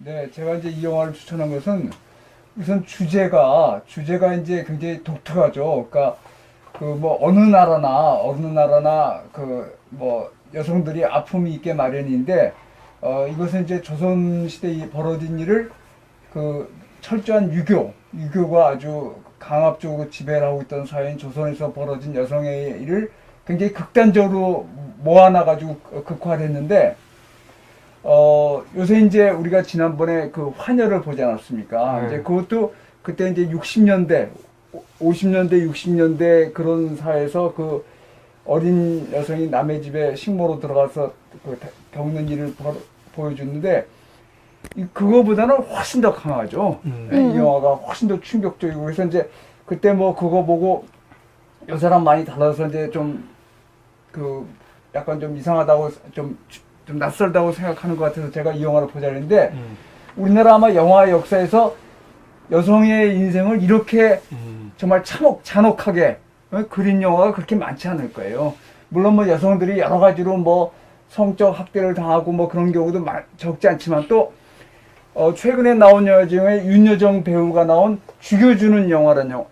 네, 제가 이제 이 영화를 추천한 것은 우선 주제가 이제 굉장히 독특하죠. 그러니까 그 뭐 어느 나라나 그 뭐 여성들이 아픔이 있게 마련인데 이것은 이제 조선 시대에 벌어진 일을 그 철저한 유교가 아주 강압적으로 지배를 하고 있던 사회인 조선에서 벌어진 여성의 일을 굉장히 극단적으로 모아놔가지고 극화를 했는데 요새 이제 우리가 지난번에 그 환열을 보지 않았습니까? 네. 이제 그것도 그때 이제 60년대, 50년대, 60년대 그런 사회에서 그 어린 여성이 남의 집에 식모로 들어가서 그 겪는 일을 보여줬는데 그거보다는 훨씬 더 강하죠. 이 영화가 훨씬 더 충격적이고 그래서 이제 그때 뭐 그거 보고 여사람 많이 달라서 이제 좀 그 약간 좀 이상하다고 좀 낯설다고 생각하는 것 같아서 제가 이 영화를 보자 했는데 우리나라 아마 영화 역사에서 여성의 인생을 이렇게 정말 잔혹하게 그린 영화가 그렇게 많지 않을 거예요. 물론 뭐 여성들이 여러 가지로 뭐 성적 학대를 당하고 뭐 그런 경우도 적지 않지만 또 최근에 나온 영화 중에 윤여정 배우가 나온 죽여주는 영화라는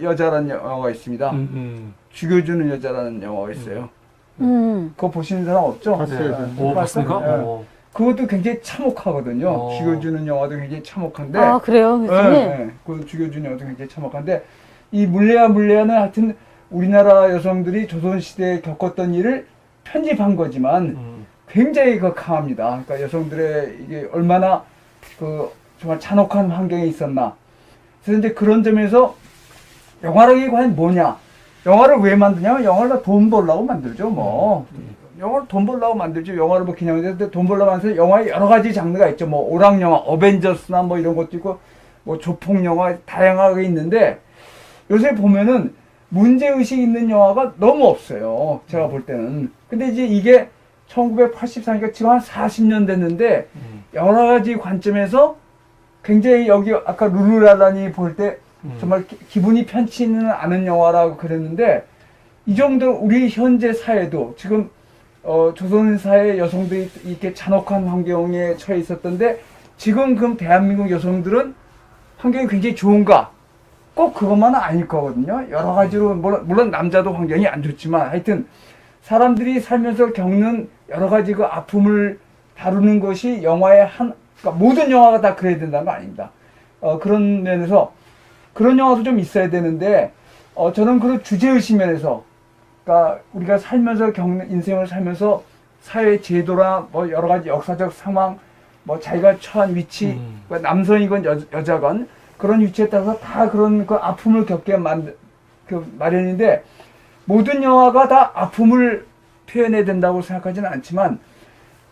여자라는 영화가 있습니다. 죽여주는 여자라는 영화가 있어요. 그거 보시는 사람 없죠? 봤어요. 네. 봤습니까? 네. 그것도 굉장히 참혹하거든요. 죽여주는 영화도 굉장히 참혹한데. 아, 그래요? 교수님? 네. 그 죽여주는 영화도 굉장히 참혹한데 이 물레야는 하여튼 우리나라 여성들이 조선시대에 겪었던 일을 편집한 거지만 굉장히 강합니다. 그러니까 여성들의 이게 얼마나 그 정말 잔혹한 환경에 있었나. 그래서 이제 그런 점에서 영화라는 게 과연 뭐냐. 영화를 왜 만드냐면 영화를 돈 벌려고 만들죠, 뭐. 영화를 돈 벌려고 만들죠. 영화를 뭐 그냥 돈 벌려고 만들어서 영화에 여러 가지 장르가 있죠. 뭐 오락 영화, 어벤져스나 뭐 이런 것도 있고, 뭐 조폭 영화 다양하게 있는데 요새 보면은 문제의식 있는 영화가 너무 없어요. 제가 볼 때는. 근데 이제 이게 1984니까 지금 한 40년 됐는데 여러 가지 관점에서 굉장히 여기 아까 룰루랄라니 볼 때 정말 기분이 편치는 않은 영화라고 그랬는데 이 정도 우리 현재 사회도 지금 조선 사회 여성들이 이렇게 잔혹한 환경에 처해 있었던데 지금 그 대한민국 여성들은 환경이 굉장히 좋은가? 꼭 그것만은 아닐 거거든요. 여러 가지로 물론 남자도 환경이 안 좋지만 하여튼 사람들이 살면서 겪는 여러 가지 그 아픔을 다루는 것이 영화의 그러니까 모든 영화가 다 그래야 된다는 거 아닙니다. 그런 면에서 그런 영화도 좀 있어야 되는데 저는 그런 주제의식 면에서 그러니까 우리가 살면서 인생을 살면서 사회 제도나 뭐 여러 가지 역사적 상황 뭐 자기가 처한 위치 남성이건 여자건 그런 위치에 따라서 다 그런 그 아픔을 겪게 마련인데 모든 영화가 다 아픔을 표현해야 된다고 생각하지는 않지만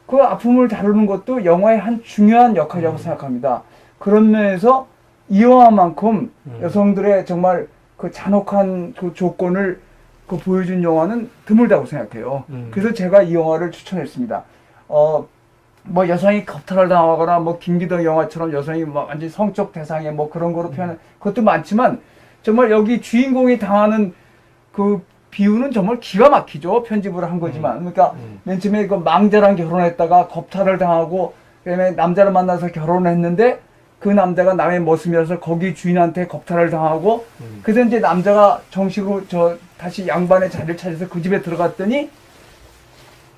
그 아픔을 다루는 것도 영화의 한 중요한 역할이라고 생각합니다. 그런 면에서 이 영화만큼 여성들의 정말 그 잔혹한 그 조건을 보여준 영화는 드물다고 생각해요. 그래서 제가 이 영화를 추천했습니다. 뭐 여성이 겁탈을 당하거나 뭐 김기덕 영화처럼 여성이 뭐 완전히 성적 대상에 뭐 그런 거로 표현한 것도 많지만 정말 여기 주인공이 당하는 그 비유는 정말 기가 막히죠. 편집을 한 거지만. 그러니까 맨 처음에 그 망자랑 결혼했다가 겁탈을 당하고 그다음에 남자를 만나서 결혼을 했는데 그 남자가 남의 모습이라서 거기 주인한테 겁탈을 당하고 그래서 이제 남자가 정식으로 다시 양반의 자리를 찾아서 그 집에 들어갔더니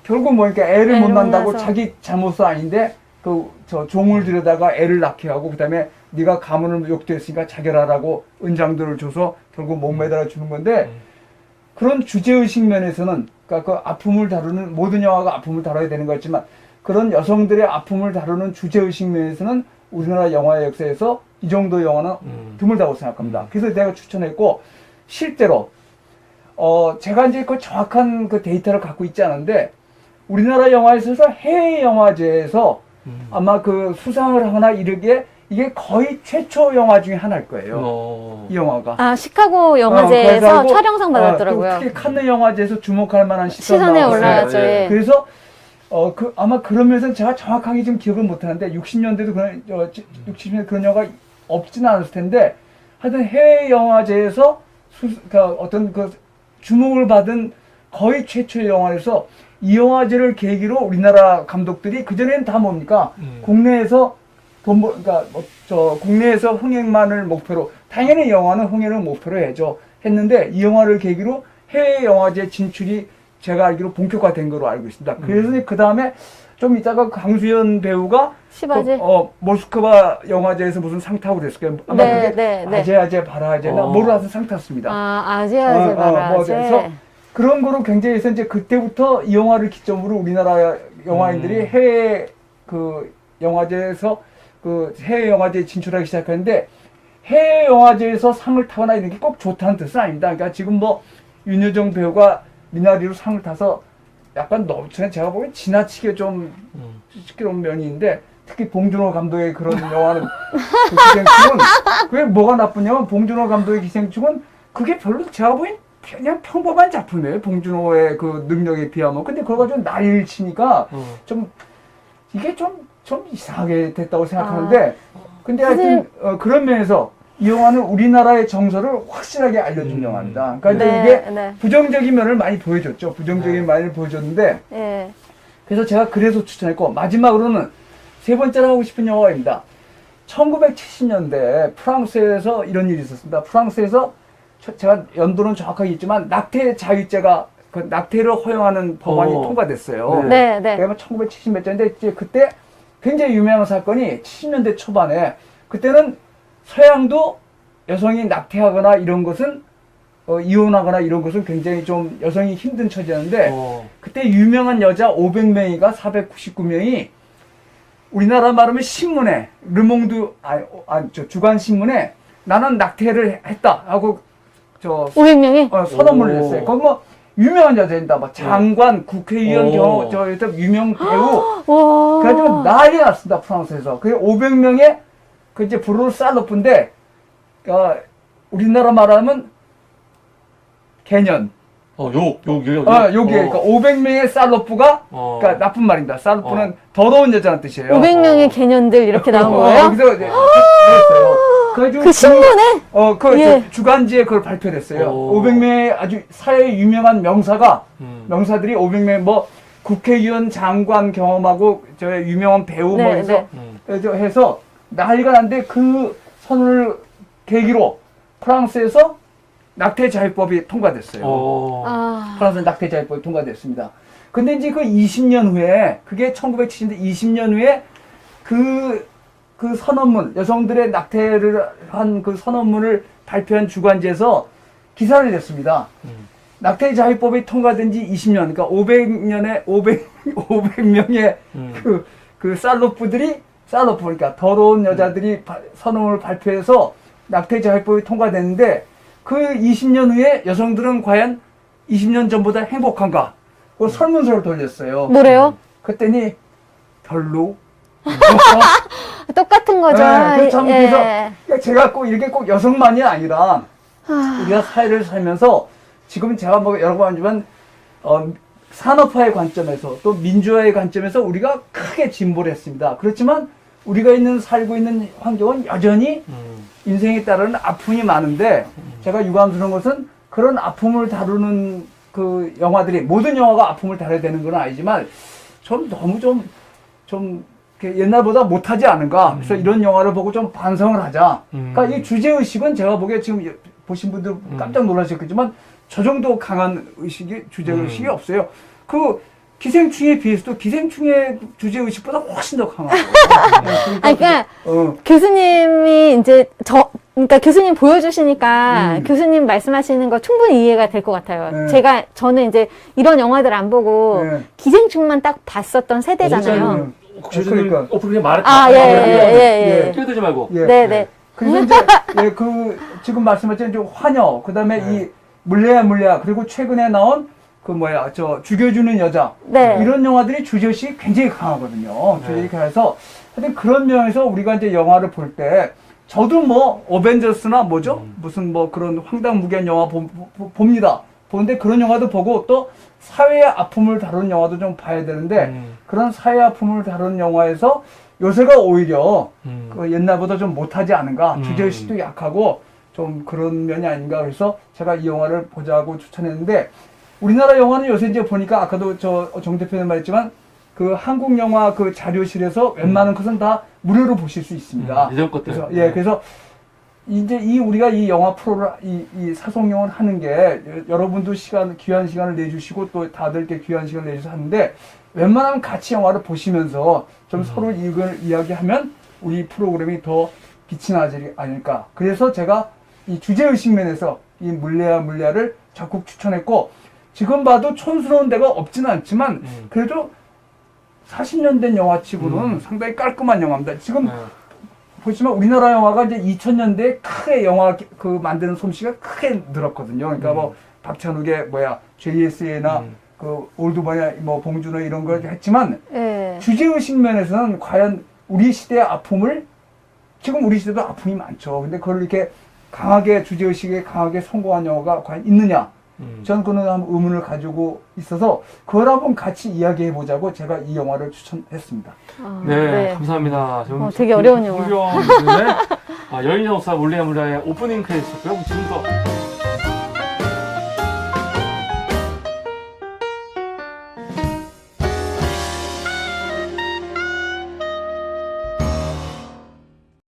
결국 뭐니까 애를 못 낳는다고 자기 잘못은 아닌데 저 종을 들여다가 애를 낳게 하고 그다음에 네가 가문을 욕되었으니까 자결하라고 은장들을 줘서 결국 못 매달아 주는 건데 그런 주제의식 면에서는 그러니까 그 아픔을 다루는 모든 영화가 아픔을 다뤄야 되는 거지만 그런 여성들의 아픔을 다루는 주제의식 면에서는 우리나라 영화의 역사에서 이 정도 영화는 드물다고 생각합니다. 그래서 내가 추천했고 실제로 제가 이제 그 정확한 그 데이터를 갖고 있지 않은데 우리나라 영화에서 해외 영화제에서 아마 그 수상을 하거나 이르기에 이게 거의 최초 영화 중에 하나일 거예요. 이 영화가. 아, 시카고 영화제에서 촬영상 받았더라고요. 특히 칸느 영화제에서 주목할 만한 시선에 올라왔죠. 예. 그래서 아마 그러면서 제가 정확하게 지금 기억을 못 하는데 60년대도 그런 60년대 그런 영화가 없지는 않았을 텐데 하여튼 해외 영화제에서 그러니까 어떤 그 주목을 받은 거의 최초의 영화에서 이 영화제를 계기로 우리나라 감독들이 그전에는 다 뭡니까? 국내에서 그러니까 저 국내에서 흥행만을 목표로, 당연히 영화는 흥행을 목표로 했는데 이 영화를 계기로 해외 영화제 진출이 제가 알기로 본격화된 걸로 알고 있습니다. 그래서 그 다음에 좀 이따가 강수연 배우가 시바지. 모스크바 영화제에서 무슨 상 타고 그랬을 거예요. 아마 네, 그게 네, 네. 아제아제 바라제나 뭐라서 상 탔습니다. 아, 아시아제 그래서 바라제. 그런 거로 굉장히 해서 이제 그때부터 이 영화를 기점으로 우리나라 영화인들이 해외 그 영화제에서 그 해외 영화제에 진출하기 시작했는데, 해외 영화제에서 상을 타거나 이런 게 꼭 좋다는 뜻은 아닙니다. 그러니까 지금 뭐 윤여정 배우가 미나리로 상을 타서 약간 너무 제가 보기엔 지나치게 좀 시끄러운 면이 있는데, 특히 봉준호 감독의 그런 영화는 그 기생충은 그게 뭐가 나쁘냐면, 봉준호 감독의 기생충은 그게 별로 제가 보기엔 그냥 평범한 작품이에요. 봉준호의 그 능력에 비하면. 근데 그걸 가지고 난리를 치니까 좀 이게 좀 이상하게 됐다고 생각하는데, 근데 하여튼 그런 면에서 이 영화는 우리나라의 정서를 확실하게 알려준 영화입니다. 그러니까 네, 이게 네. 부정적인 면을 많이 보여줬죠. 부정적인 면을 보여줬는데, 예. 그래서 제가 그래서 추천했고, 마지막으로는 세 번째로 하고 싶은 영화입니다. 1970년대 프랑스에서 이런 일이 있었습니다. 프랑스에서 제가 연도는 정확하게 있지만 낙태 자유죄가, 그 낙태를 허용하는 법안이 통과됐어요. 네, 네. 그러면 1970 몇 년인데, 이제 그때 굉장히 유명한 사건이 70년대 초반에, 그때는 서양도 여성이 낙태하거나 이런 것은 이혼하거나 이런 것은 굉장히 좀 여성이 힘든 처지였는데, 그때 유명한 여자 500명이가 499명이 우리나라 말하면 신문에, 르몽드 저 주간 신문에 나는 낙태를 했다 하고 500명이? 선언문을 냈어요. 거기 뭐 유명한 여자입니다. 막 장관, 국회의원, 유명 배우. 와. 그래가지고 난리 났습니다, 프랑스에서. 그게 500명의 그 이제 브루노 살로프인데, 우리나라 말하면 개년. 욕이에요. 요게, 그러니까 500명의 살로프가, 그러니까 나쁜 말입니다. 살로프는 더러운 여자라는 뜻이에요. 500명의 개년들 이렇게 나온 거예요? 그래서 이제 했어요. 그 신문에? 예. 주간지에 그걸 발표를 했어요. 500명의 아주 사회에 유명한 명사들이 500명, 뭐, 국회의원, 장관 경험하고, 유명한 배우, 네, 뭐 해서, 해서 난리가 났는데, 그 선을 계기로 프랑스에서 낙태 자유법이 통과됐어요. 프랑스 낙태 자유법이 통과됐습니다. 근데 이제 그 20년 후에, 그게 1970년대 20년 후에 그 선언문, 여성들의 낙태를 한 그 선언문을 발표한 주간지에서 기사를 냈습니다. 낙태 자유법이 통과된 지 20년, 그러니까 500명의 그 살로프, 그러니까 더러운 여자들이 선언문을 발표해서 낙태 자유법이 통과됐는데, 그 20년 후에 여성들은 과연 20년 전보다 행복한가? 그 설문서를 돌렸어요. 뭐래요? 그랬더니 별로. 똑같은 거죠. 그래서 제가 꼭 이렇게 꼭 여성만이 아니라 우리가 사회를 살면서 지금 제가 뭐 여러 번 하지만 산업화의 관점에서 또 민주화의 관점에서 우리가 크게 진보를 했습니다. 그렇지만 우리가 살고 있는 환경은 여전히 인생에 따르는 아픔이 많은데, 제가 유감스러운 것은 그런 아픔을 다루는 그 영화들이, 모든 영화가 아픔을 다뤄야 되는 건 아니지만 너무 좀 옛날보다 못하지 않은가. 그래서 이런 영화를 보고 좀 반성을 하자. 그러니까 이 주제의식은 제가 보기에 지금 보신 분들 깜짝 놀라셨겠지만 저 정도 강한 주제의식이 없어요. 그 기생충에 비해서도 기생충의 주제의식보다 훨씬 더 강하고. 그러니까 교수님이 이제 그러니까 교수님 보여주시니까 교수님 말씀하시는 거 충분히 이해가 될 것 같아요. 저는 이제 이런 영화들 안 보고 기생충만 딱 봤었던 세대잖아요. 그러니까 그냥 말했다. 끼어들지 말고. 네네. 그래서 이제 지금 말씀하신 좀 환여, 그다음에 이 물레야, 그리고 최근에 나온 죽여주는 여자, 이런 영화들이 주제의식이 굉장히 강하거든요. 주제의식이 강해서 하여튼 그런 면에서 우리가 이제 영화를 볼 때, 저도 뭐 어벤져스나 무슨 뭐 그런 황당무계한 영화 봅니다. 보는데 그런 영화도 보고 또 사회의 아픔을 다루는 영화도 좀 봐야 되는데, 그런 사회의 아픔을 다루는 영화에서 요새가 오히려 그 옛날보다 좀 못하지 않은가, 주제의식도 약하고 좀 그런 면이 아닌가. 그래서 제가 이 영화를 보자고 추천했는데, 우리나라 영화는 요새 이제 보니까 아까도 정 대표님 말했지만 그 한국 영화 그 자료실에서 웬만한 것은 다 무료로 보실 수 있습니다. 예전 것들. 그래서 그래서 이제 우리가 이 영화 프로를 이 사송영을 하는 게 여러분도 귀한 시간을 내주시고 또 다들 이렇게 귀한 시간을 내주셔서 하는데 웬만하면 같이 영화를 보시면서 좀 서로 이걸 이야기하면 우리 프로그램이 더 빛이 나지 않을까. 그래서 제가 이 주제의식 면에서 이 물레야를 적극 추천했고 지금 봐도 촌스러운 데가 없지는 않지만 그래도 40년 된 영화치고는 상당히 깔끔한 영화입니다. 지금 보시면 우리나라 영화가 이제 2000년대에 크게 영화 그 만드는 솜씨가 크게 늘었거든요. 그러니까 뭐 박찬욱의 JSA나 그 올드보이나 뭐 봉준호 이런 걸 했지만 주제의식 면에서는 과연 우리 시대의 아픔을 지금 우리 시대도 아픔이 많죠. 근데 그걸 이렇게 강하게 주제의식에 강하게 성공한 영화가 과연 있느냐? 저는 그런 의문을 가지고 있어서 그걸 한번 같이 이야기해 보자고 제가 이 영화를 추천했습니다. 네, 감사합니다. 되게 어려운 영화. 여인의 역사 물레야 물레야 오프닝 크레딧이었고요. 지금부터